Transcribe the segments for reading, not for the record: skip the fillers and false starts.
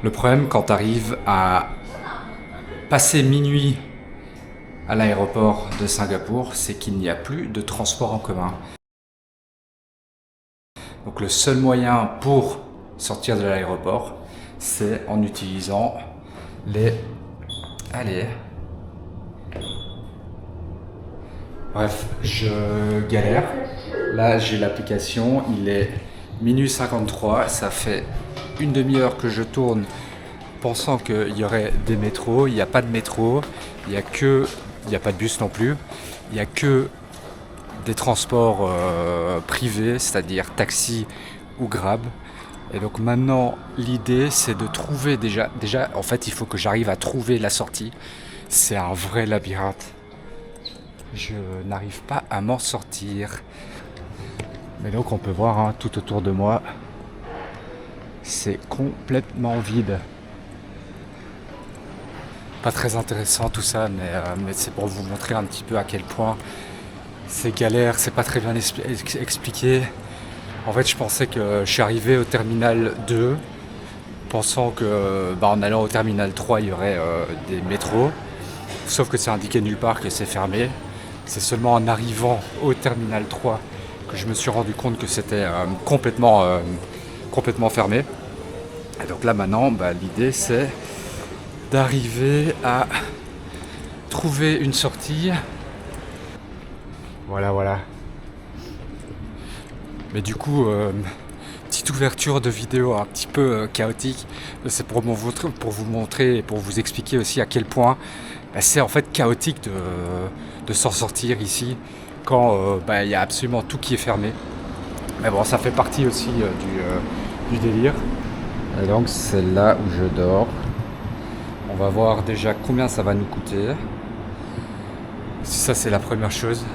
Le problème quand tu arrives à passer minuit à l'aéroport de Singapour, c'est qu'il n'y a plus de transport en commun. Donc le seul moyen pour sortir de l'aéroport, c'est en utilisant les... Allez. Bref, je galère. Là, j'ai l'application, il est minuit 53, ça fait une demi-heure que je tourne pensant qu'il y aurait des métros. Il n'y a pas de métro, il n'y a pas de bus non plus, il n'y a que des transports privés, c'est-à-dire taxi ou Grab. Et donc maintenant, l'idée, c'est de trouver déjà, en fait, il faut que j'arrive à trouver la sortie. C'est un vrai labyrinthe. Je n'arrive pas à m'en sortir. Mais donc, on peut voir hein, tout autour de moi, c'est complètement vide. Pas très intéressant tout ça, mais c'est pour vous montrer un petit peu à quel point c'est galère, c'est pas très bien expliqué. En fait, je pensais que je suis arrivé au terminal 2, pensant que en allant au terminal 3, il y aurait des métros. Sauf que c'est indiqué nulle part que c'est fermé. C'est seulement en arrivant au terminal 3 que je me suis rendu compte que c'était complètement fermé. Et donc là maintenant, l'idée c'est d'arriver à trouver une sortie. Voilà. Mais du coup, petite ouverture de vidéo un petit peu chaotique. C'est pour vous montrer et pour vous expliquer aussi à quel point c'est en fait chaotique de s'en sortir ici quand il y a absolument tout qui est fermé. Mais bon, ça fait partie aussi du délire. Et donc c'est là où je dors. On va voir déjà combien ça va nous coûter. Ça c'est la première chose.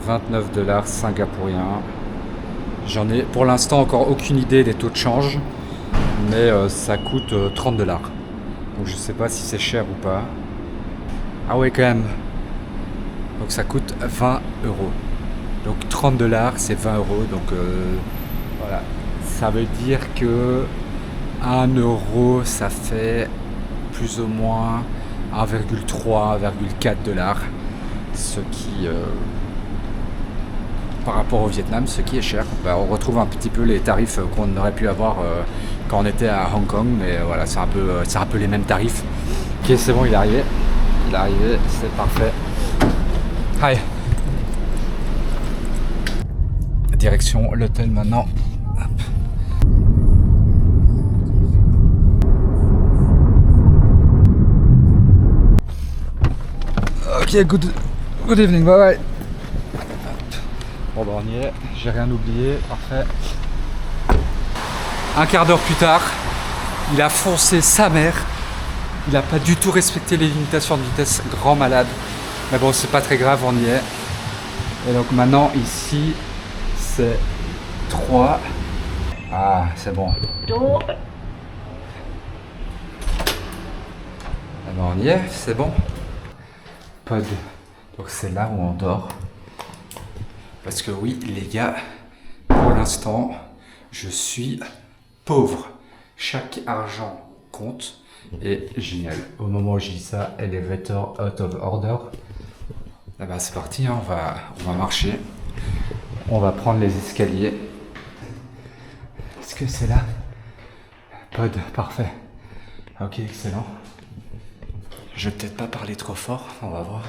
29$ singapouriens. J'en ai pour l'instant encore aucune idée des taux de change, mais ça coûte 30$. Donc je sais pas si c'est cher ou pas. Ah ouais quand même. Donc ça coûte 20€. Donc 30$ c'est 20€. Donc voilà. Ça veut dire que 1€ ça fait plus ou moins 1,3, 1,4$. Ce qui par rapport au Vietnam, ce qui est cher. On retrouve un petit peu les tarifs qu'on aurait pu avoir quand on était à Hong Kong, mais voilà, c'est un peu les mêmes tarifs. Ok, c'est bon, il est arrivé, c'est parfait. Hi. Direction l'hôtel maintenant. Hop. Ok, good evening, bye bye. Bon on y est, j'ai rien oublié, parfait. Un quart d'heure plus tard, il a foncé sa mère. Il n'a pas du tout respecté les limitations de vitesse, grand malade. Mais bon, c'est pas très grave, on y est. Et donc maintenant, ici, c'est 3. Ah, c'est bon. Alors on y est, c'est bon. Pod. Donc c'est là où on dort. Parce que oui, les gars, pour l'instant, je suis pauvre. Chaque argent compte. Et génial. Au moment où je dis ça, elevator out of order. Là c'est parti, hein, on va marcher. On va prendre les escaliers. Est-ce que c'est là? Pod, parfait. Ok, excellent. Je vais peut-être pas parler trop fort, on va voir.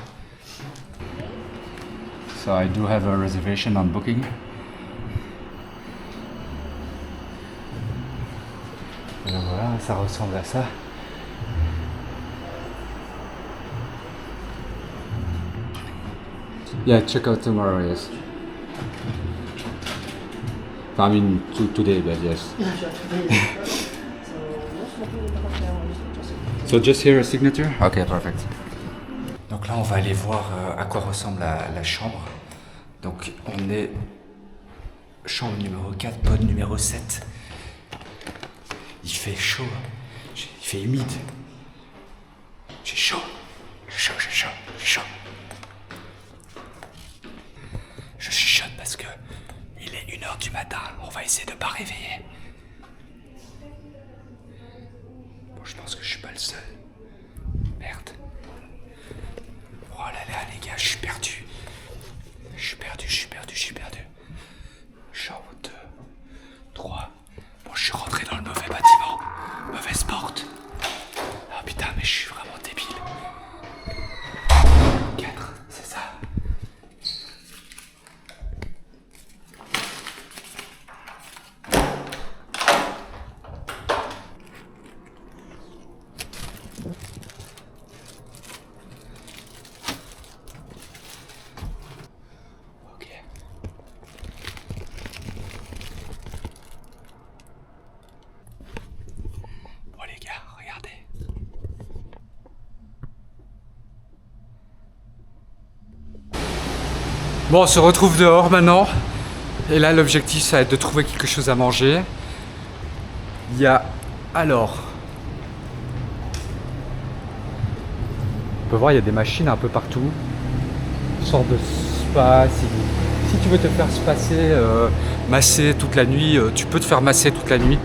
So I do have a reservation on booking. Et voilà, ça ressemble à ça. Yeah, check out tomorrow, yes. I mean, today, but yes. So just here a signature? Okay, perfect. Donc là, on va aller voir à quoi ressemble la chambre. Donc on est chambre numéro 4, pod numéro 7. Il fait chaud, il fait humide. J'ai chaud. Je chuchote parce que il est 1h du matin, on va essayer de ne pas réveiller. le seul. Merde. Oh là là, les gars, je suis perdu. Je suis perdu. Chambre 2, 3. Bon, je suis rentré dans le mauvais bâtiment. Mauvaise porte. Ah putain, mais je suis vraiment débile. 4, c'est ça. Ok. Bon les gars, regardez. Bon, on se retrouve dehors maintenant. Et là, l'objectif, ça va être de trouver quelque chose à manger. Il y a... Alors... On peut voir, il y a des machines un peu partout. Une sorte de spa. Si tu veux te faire spasser, masser toute la nuit, tu peux te faire masser toute la nuit.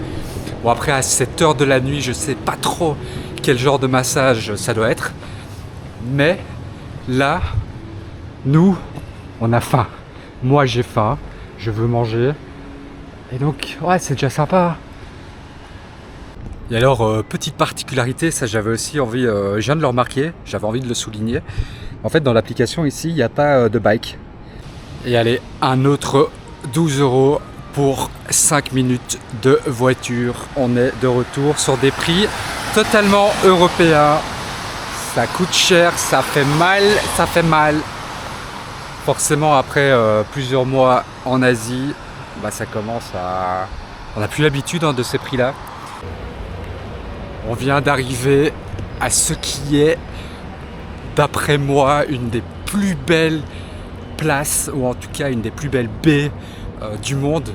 Bon, après, à cette heure de la nuit, je sais pas trop quel genre de massage ça doit être. Mais là, nous, on a faim. Moi, j'ai faim. Je veux manger. Et donc, ouais, c'est déjà sympa. Et alors, petite particularité, ça j'avais aussi envie, je viens de le remarquer, j'avais envie de le souligner. En fait, dans l'application ici, il n'y a pas de bike. Et allez, un autre 12 € pour 5 minutes de voiture. On est de retour sur des prix totalement européens. Ça coûte cher, ça fait mal. Forcément, après plusieurs mois en Asie, bah, ça commence à... On n'a plus l'habitude de ces prix-là. On vient d'arriver à ce qui est, d'après moi, une des plus belles places, ou en tout cas une des plus belles baies du monde.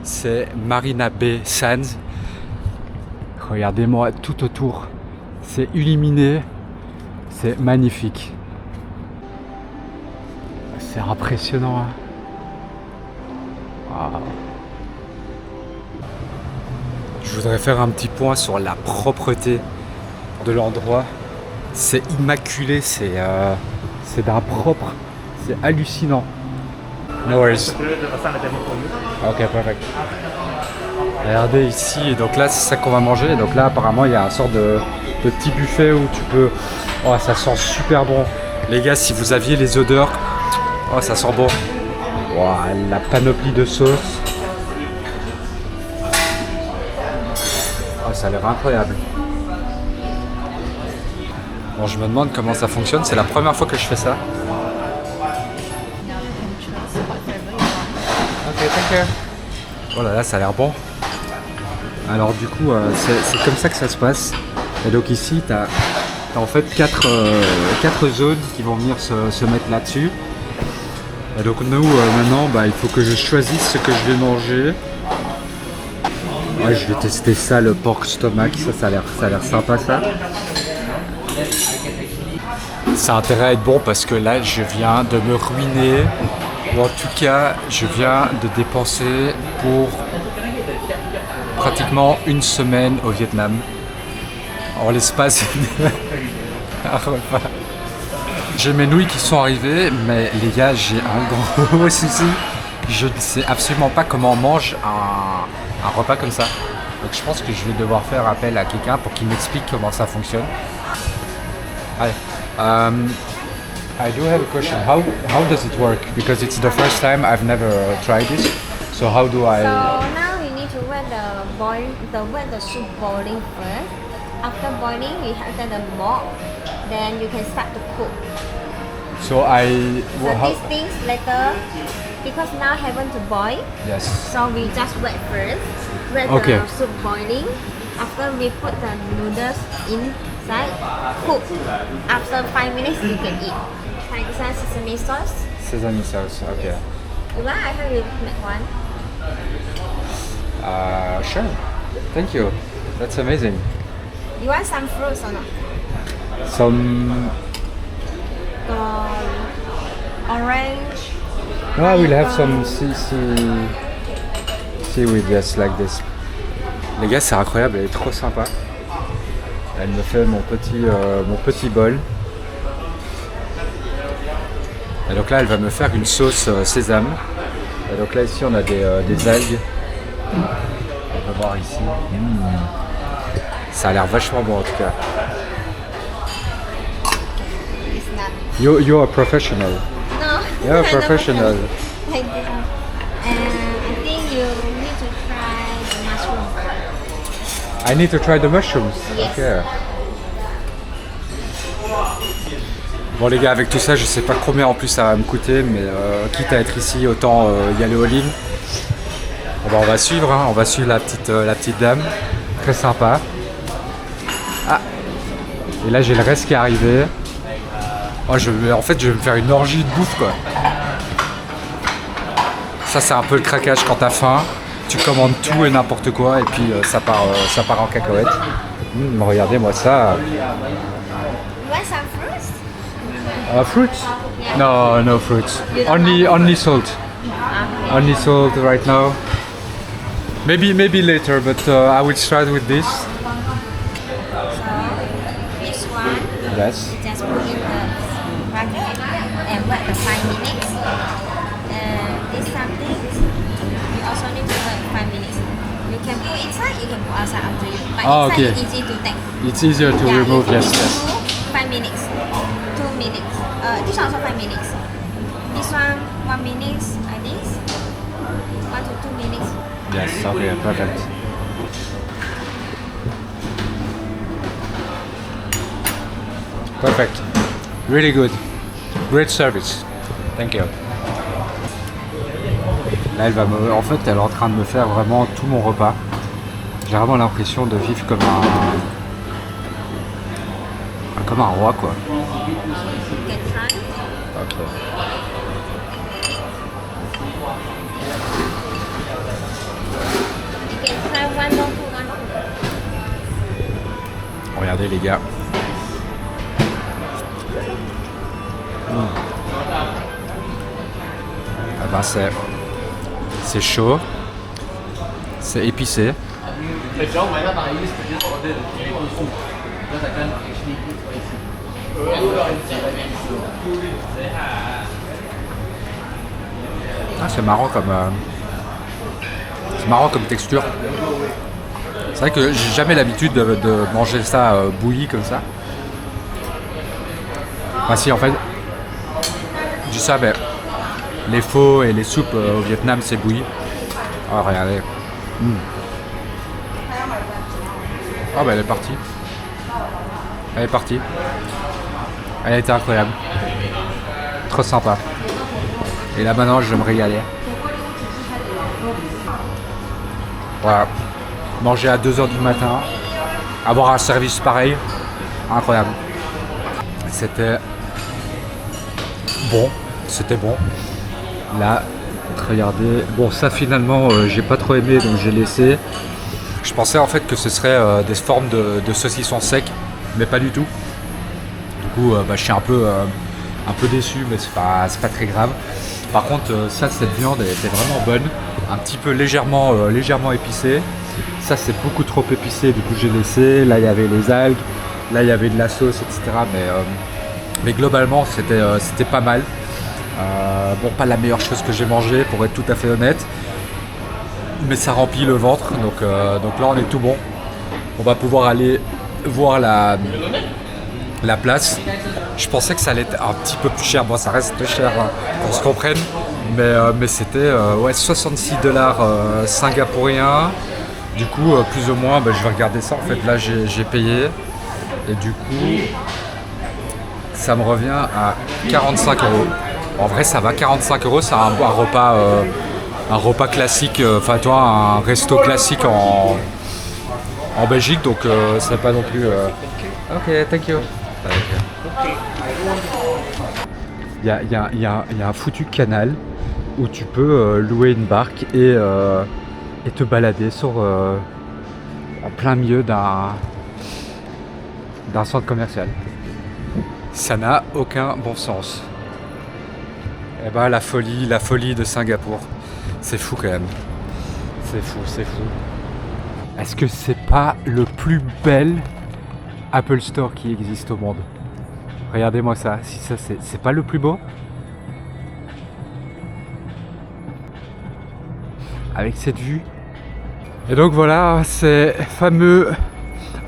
C'est Marina Bay Sands. Regardez-moi tout autour. C'est illuminé. C'est magnifique. C'est impressionnant. Hein. Wow. Je voudrais faire un petit point sur la propreté de l'endroit. C'est immaculé, c'est d'un propre, c'est hallucinant. No worries. Ok, perfect. Regardez ici, et donc là c'est ça qu'on va manger. Et donc là apparemment il y a un sort de petit buffet où tu peux... Oh, ça sent super bon. Les gars, si vous aviez les odeurs, oh ça sent bon. Oh, la panoplie de sauces. Ça a l'air incroyable. Bon, je me demande comment ça fonctionne. C'est la première fois que je fais ça. Ok, thank you. Oh là là, ça a l'air bon. Alors du coup, c'est comme ça que ça se passe. Et donc ici, tu as en fait 4 zones qui vont venir se mettre là-dessus. Et donc nous, maintenant, bah, il faut que je choisisse ce que je vais manger. Ouais, je vais tester ça, le pork stomach, ça a l'air sympa ça. Ça a intérêt à être bon parce que là je viens de me ruiner, ou en tout cas je viens de dépenser pour pratiquement une semaine au Vietnam. En l'espace d'un repas. J'ai mes nouilles qui sont arrivées, mais les gars, j'ai un gros souci. Je ne sais absolument pas comment on mange un repas comme ça. Donc je pense que je vais devoir faire appel à quelqu'un pour qu'il m'explique comment ça fonctionne. Hi. I do have a question. How does it work? Because it's the first time I've never tried this. So how do I... So now you need to wet the soup boiling first. After boiling, we have the milk. Then you can start to cook. So These things later, because now haven't to boil. Yes. So we just wet first. Wet Okay. the soup boiling. After we put the noodles inside, cook. After 5 minutes, you can eat. Like this sesame sauce. Sesame sauce, okay. You want? I have you make one. Sure. Thank you. That's amazing. You want some fruits or not? Some... Orange. No, I will have some seaweed, yes, like this. Les gars, c'est incroyable, elle est trop sympa. Elle me fait mon petit bol. Et donc là, elle va me faire une sauce sésame. Et donc là, ici, on a des algues. On peut voir ici. Ça a l'air vachement bon en tout cas. It's not. You're a professional. No. You're a professional. Like this one. I think you need to try the mushroom. I need to try the mushrooms. Yes. Okay. Bon les gars, avec tout ça, je sais pas combien en plus ça va me coûter, mais quitte à être ici, autant y aller au ligne. Bon, on va suivre, hein, on va suivre la petite dame, très sympa. Ah. Et là j'ai le reste qui est arrivé. Oh, en fait je vais me faire une orgie de bouffe quoi. Ça c'est un peu le craquage quand t'as faim. Tu commandes tout et n'importe quoi et puis ça part en cacahuète. Regardez moi ça. You want some fruits? Fruits? No, no fruits. Only salt. Only salt right now. Maybe later, but I will start with this. This one, Yes. you just put in the bucket and wait the 5 minutes. This something, you also need to wait 5 minutes. You can put inside, you can put outside up to you. But Oh, inside okay. is easy to take. It's easier to Yeah, remove. you Yes, need yes. to do 5 minutes, 2 minutes. This one also 5 minutes. This one 1 minute like this. 1 to 2 minutes. Yes. Okay. Perfect. Perfect. Really good. Great service. Thank you. Là, en fait, elle est en train de me faire vraiment tout mon repas. J'ai vraiment l'impression de vivre comme un roi, quoi. You can try. Ok. You can try one more food, one more. Regardez les gars. Ah ben c'est chaud, c'est épicé. Ah, c'est marrant comme texture. C'est vrai que j'ai jamais l'habitude de manger ça bouilli comme ça. Enfin si en fait, je dis ça, mais les pho et les soupes au Vietnam c'est bouilli. Oh regardez. Ah bah elle est partie. Elle est partie. Elle a été incroyable. Trop sympa. Et là maintenant je vais me régaler. Voilà. Manger à 2h du matin. Avoir un service pareil. Incroyable. C'était bon. C'était bon. Là, regardez. Bon ça finalement j'ai pas trop aimé donc j'ai laissé. Je pensais en fait que ce serait des formes de saucissons secs. Mais pas du tout. Du coup je suis un peu déçu mais c'est pas très grave. Par contre ça cette viande elle était vraiment bonne. Un petit peu légèrement épicée. Ça c'est beaucoup trop épicé du coup j'ai laissé. Là il y avait les algues. Là il y avait de la sauce etc. Mais globalement c'était pas mal. Bon pas la meilleure chose que j'ai mangée pour être tout à fait honnête. Mais ça remplit le ventre donc là on est tout bon. On va pouvoir aller voir la place. Je pensais que ça allait être un petit peu plus cher. Bon ça reste cher hein, qu'on se comprenne. Mais c'était 66 $ singapouriens. Du coup plus ou moins je vais regarder ça en fait. Là j'ai payé. Et du coup ça me revient à 45 €. En vrai ça va 45 €, c'est un repas classique, enfin toi un resto classique en Belgique donc c'est pas non plus. Ok, thank you. Il y a un foutu canal où tu peux louer une barque et te balader en plein milieu d'un centre commercial. Ça n'a aucun bon sens. Et bah la folie de Singapour. C'est fou quand même. C'est fou. Est-ce que c'est pas le plus bel Apple Store qui existe au monde. Regardez-moi ça, si ça c'est pas le plus beau. Avec cette vue. Et donc voilà, ces fameux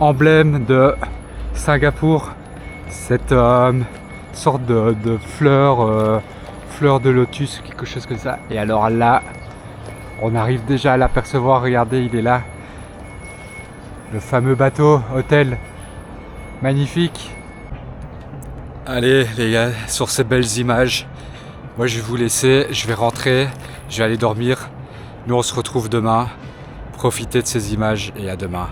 emblème de Singapour, cette sorte de fleur, fleur de lotus, quelque chose comme ça. Et alors là, on arrive déjà à l'apercevoir, regardez, il est là. Le fameux bateau, hôtel, magnifique. Allez les gars, sur ces belles images, moi je vais vous laisser, je vais rentrer, je vais aller dormir. Nous on se retrouve demain. Profitez de ces images et à demain.